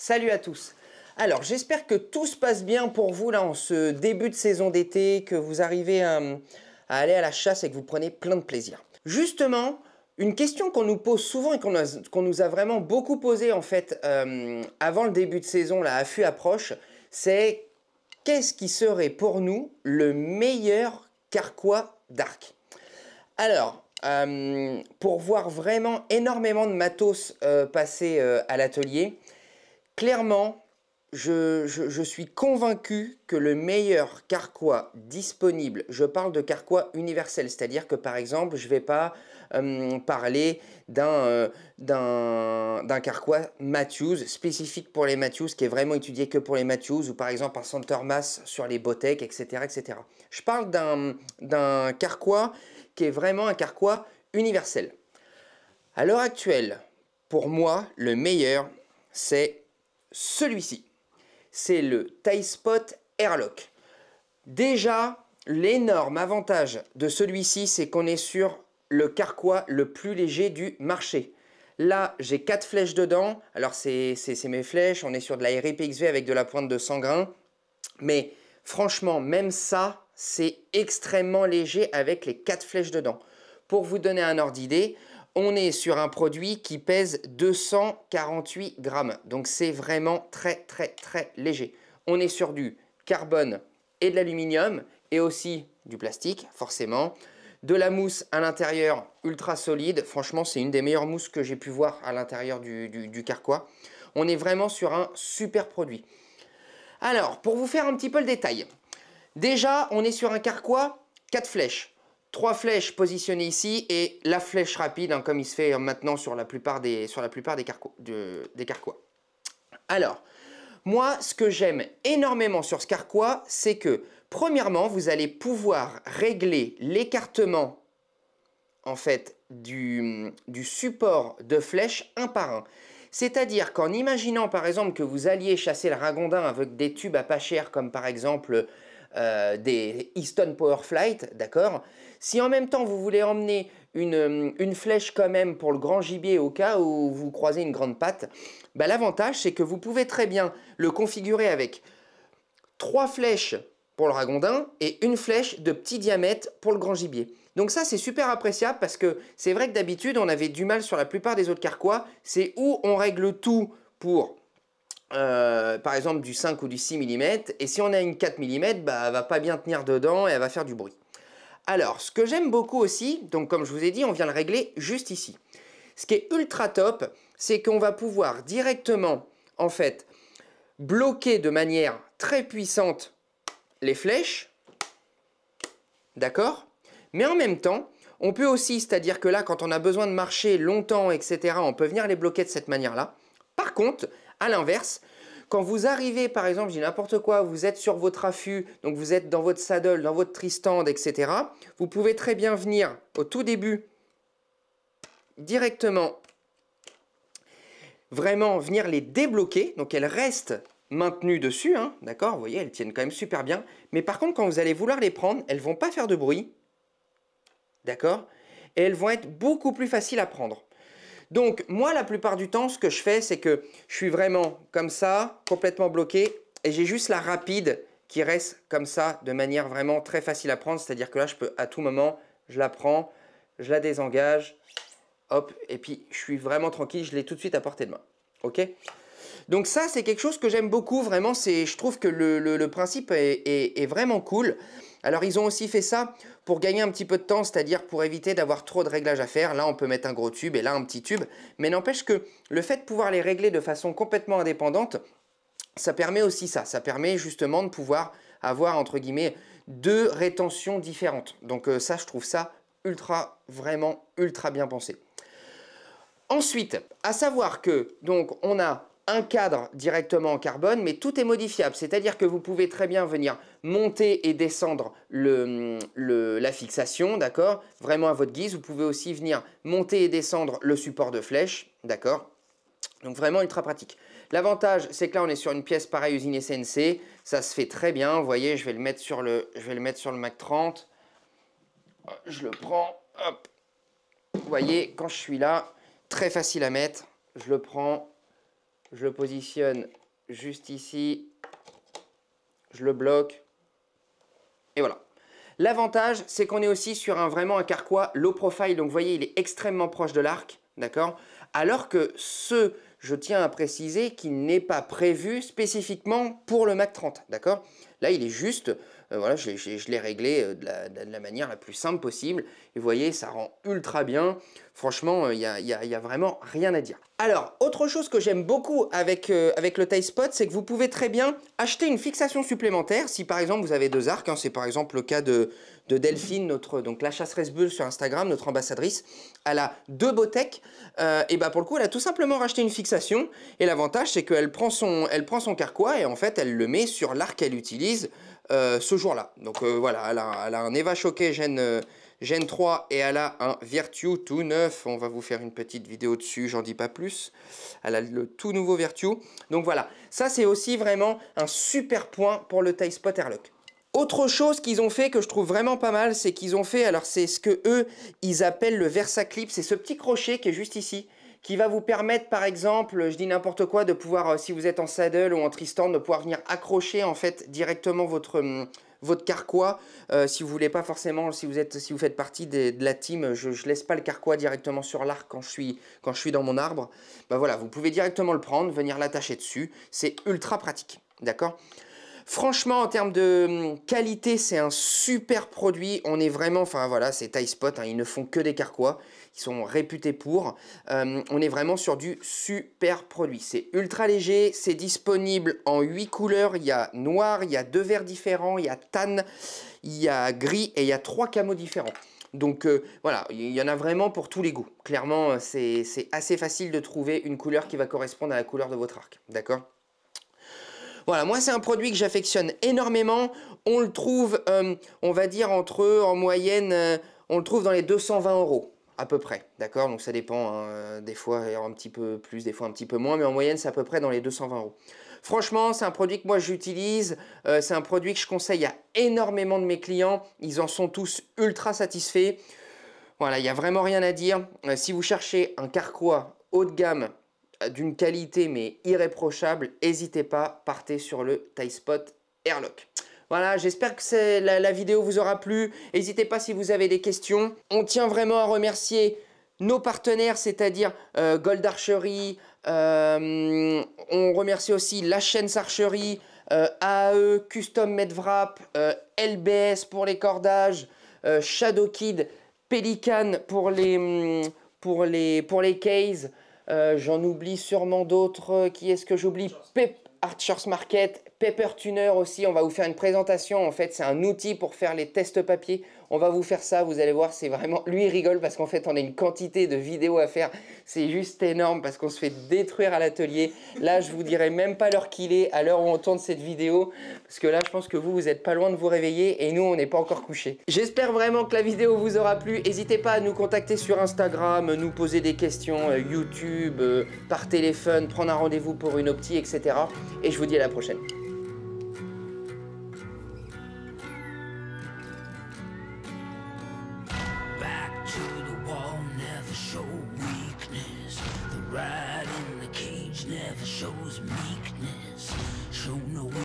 Salut à tous. Alors j'espère que tout se passe bien pour vous là en ce début de saison d'été, que vous arrivez à aller à la chasse et que vous prenez plein de plaisir. Justement, une question qu'on nous pose souvent et qu'on nous a vraiment beaucoup posé en fait avant le début de saison, la affût approche, c'est qu'est-ce qui serait pour nous le meilleur carquois d'arc? Alors, pour voir vraiment énormément de matos passer à l'atelier, clairement, je suis convaincu que le meilleur carquois disponible, je parle de carquois universel, c'est-à-dire que par exemple, je ne vais pas parler d'un carquois Matthews, spécifique pour les Matthews, qui est vraiment étudié que pour les Matthews, ou par exemple un center mass sur les Botek, etc., etc. Je parle d'un carquois qui est vraiment un carquois universel. À l'heure actuelle, pour moi, le meilleur, c'est celui-ci. C'est le Tie Spot Airlock. Déjà, l'énorme avantage de celui-ci, c'est qu'on est sur le carquois le plus léger du marché. Là, j'ai 4 flèches dedans. Alors, c'est mes flèches. On est sur de la RIP XV avec de la pointe de 100 grains. Mais franchement, même ça, c'est extrêmement léger avec les 4 flèches dedans. Pour vous donner un ordre d'idée, on est sur un produit qui pèse 248 grammes. Donc c'est vraiment très léger. On est sur du carbone et de l'aluminium et aussi du plastique, forcément. De la mousse à l'intérieur ultra solide. Franchement, c'est une des meilleures mousses que j'ai pu voir à l'intérieur du carquois. On est vraiment sur un super produit. Alors, pour vous faire un petit peu le détail. Déjà, on est sur un carquois 4 flèches. 3 flèches positionnées ici et la flèche rapide, hein, comme il se fait maintenant sur la plupart des carquois. Alors, moi, ce que j'aime énormément sur ce carquois, c'est que, premièrement, vous allez pouvoir régler l'écartement en fait, du support de flèche un par un. C'est-à-dire qu'en imaginant par exemple que vous alliez chasser le ragondin avec des tubes à pas cher comme par exemple des Easton Powerflight, d'accord? Si en même temps vous voulez emmener une flèche quand même pour le grand gibier au cas où vous croisez une grande patte, bah, l'avantage c'est que vous pouvez très bien le configurer avec 3 flèches pour le ragondin et une flèche de petit diamètre pour le grand gibier. Donc ça c'est super appréciable parce que c'est vrai que d'habitude on avait du mal sur la plupart des autres carquois, c'est où on règle tout pour par exemple du 5 ou du 6 mm et si on a une 4 mm, bah, elle va pas bien tenir dedans et elle va faire du bruit. Alors ce que j'aime beaucoup aussi, donc comme je vous ai dit, on vient le régler juste ici. Ce qui est ultra top, c'est qu'on va pouvoir directement en fait bloquer de manière très puissante les flèches, d'accord? Mais en même temps, on peut aussi, c'est-à-dire que là, quand on a besoin de marcher longtemps, etc., on peut venir les bloquer de cette manière-là. Par contre, à l'inverse, quand vous arrivez, par exemple, je dis n'importe quoi, vous êtes sur votre affût, donc vous êtes dans votre saddle, dans votre tristand, etc., vous pouvez très bien venir au tout début, directement, vraiment venir les débloquer, donc elles restent maintenues dessus, hein, d'accord? Vous voyez, elles tiennent quand même super bien. Mais par contre, quand vous allez vouloir les prendre, elles ne vont pas faire de bruit, d'accord? Et elles vont être beaucoup plus faciles à prendre. Donc, moi, la plupart du temps, ce que je fais, c'est que je suis vraiment comme ça, complètement bloqué, et j'ai juste la rapide qui reste comme ça, de manière vraiment très facile à prendre. C'est-à-dire que là, je peux, à tout moment, je la prends, je la désengage, hop, et puis je suis vraiment tranquille, je l'ai tout de suite à portée de main. Ok? Donc ça, c'est quelque chose que j'aime beaucoup, vraiment, je trouve que le principe est vraiment cool. Alors, ils ont aussi fait ça pour gagner un petit peu de temps, c'est-à-dire pour éviter d'avoir trop de réglages à faire. Là, on peut mettre un gros tube et là, un petit tube. Mais n'empêche que le fait de pouvoir les régler de façon complètement indépendante, ça permet aussi ça. Ça permet justement de pouvoir avoir, entre guillemets, 2 rétentions différentes. Donc ça, je trouve ça vraiment ultra bien pensé. Ensuite, à savoir que donc on a un cadre directement en carbone, mais tout est modifiable. C'est-à-dire que vous pouvez très bien venir monter et descendre la fixation, d'accord? Vraiment à votre guise. Vous pouvez aussi venir monter et descendre le support de flèche, d'accord? Donc vraiment ultra pratique. L'avantage, c'est que là, on est sur une pièce pareille usinée CNC. Ça se fait très bien. Vous voyez, je vais le mettre sur le Mac 30. Je le prends, hop. Vous voyez, quand je suis là, très facile à mettre. Je le prends, je le positionne juste ici, je le bloque, et voilà. L'avantage, c'est qu'on est aussi sur vraiment un carquois low profile, donc vous voyez, il est extrêmement proche de l'arc, d'accord? Alors que je tiens à préciser qu'il n'est pas prévu spécifiquement pour le Mach 30, d'accord? Là, il est juste, voilà, je l'ai réglé de la manière la plus simple possible. Et vous voyez, ça rend ultra bien. Franchement, il y a vraiment rien à dire. Alors, autre chose que j'aime beaucoup avec le TiSpot, c'est que vous pouvez très bien acheter une fixation supplémentaire. Si par exemple, vous avez deux arcs, hein, c'est par exemple le cas de Delphine, donc la chasseresse bleue sur Instagram, notre ambassadrice. Elle a deux Botech. Et bah pour le coup, elle a tout simplement racheté une fixation. Et l'avantage, c'est qu'elle prend son carquois et en fait, elle le met sur l'arc qu'elle utilise ce jour-là. Donc voilà, elle a un Eva Choquet Gen 3 et elle a un Virtue tout neuf. On va vous faire une petite vidéo dessus, j'en dis pas plus. Elle a le tout nouveau Virtue. Donc voilà, ça c'est aussi vraiment un super point pour le TiSpot Airlock. Autre chose qu'ils ont fait que je trouve vraiment pas mal, c'est qu'ils ont fait, alors c'est ce que eux, ils appellent le VersaClip, c'est ce petit crochet qui est juste ici, qui va vous permettre par exemple, je dis n'importe quoi, de pouvoir, si vous êtes en saddle ou en tristand, de pouvoir venir accrocher en fait directement votre carquois. Si vous voulez pas forcément, si vous faites partie de la team, je laisse pas le carquois directement sur l'arc quand je suis dans mon arbre. Bah voilà, vous pouvez directement le prendre, venir l'attacher dessus, c'est ultra pratique, d'accord ? Franchement, en termes de qualité, c'est un super produit. On est vraiment, enfin voilà, c'est TiSpot, hein, ils ne font que des carquois. Ils sont réputés pour. On est vraiment sur du super produit. C'est ultra léger, c'est disponible en 8 couleurs. Il y a noir, il y a 2 verts différents, il y a tan, il y a gris et il y a 3 camos différents. Donc voilà, il y en a vraiment pour tous les goûts. Clairement, c'est assez facile de trouver une couleur qui va correspondre à la couleur de votre arc. D'accord ? Voilà, moi c'est un produit que j'affectionne énormément. On le trouve, on va dire en moyenne, on le trouve dans les 220 € à peu près. D'accord? Donc ça dépend, hein, des fois un petit peu plus, des fois un petit peu moins, mais en moyenne c'est à peu près dans les 220 €. Franchement, c'est un produit que moi j'utilise, c'est un produit que je conseille à énormément de mes clients. Ils en sont tous ultra satisfaits. Voilà, il n'y a vraiment rien à dire. Si vous cherchez un carquois haut de gamme, d'une qualité mais irréprochable, n'hésitez pas, partez sur le TiSpot Airlock. Voilà, j'espère que la vidéo vous aura plu. N'hésitez pas si vous avez des questions. On tient vraiment à remercier nos partenaires, c'est-à-dire Gold Archery. On remercie aussi la chaîne Archery, AAE, Custom Medwrap, LBS pour les cordages, Shadow Kid, Pelican pour les cases. J'en oublie sûrement d'autres. Qui est-ce que j'oublie? Archers Market, Pepper Tuner aussi. On va vous faire une présentation. En fait, c'est un outil pour faire les tests papier. On va vous faire ça. Vous allez voir, c'est vraiment... Lui, il rigole parce qu'en fait, on a une quantité de vidéos à faire. C'est juste énorme parce qu'on se fait détruire à l'atelier. Là, je vous dirai même pas l'heure qu'il est à l'heure où on tourne cette vidéo. Parce que là, je pense que vous êtes pas loin de vous réveiller et nous, on n'est pas encore couchés. J'espère vraiment que la vidéo vous aura plu. N'hésitez pas à nous contacter sur Instagram, nous poser des questions, YouTube, par téléphone, prendre un rendez-vous pour une opti, etc. Et je vous dis à la prochaine. Never shows meekness, show no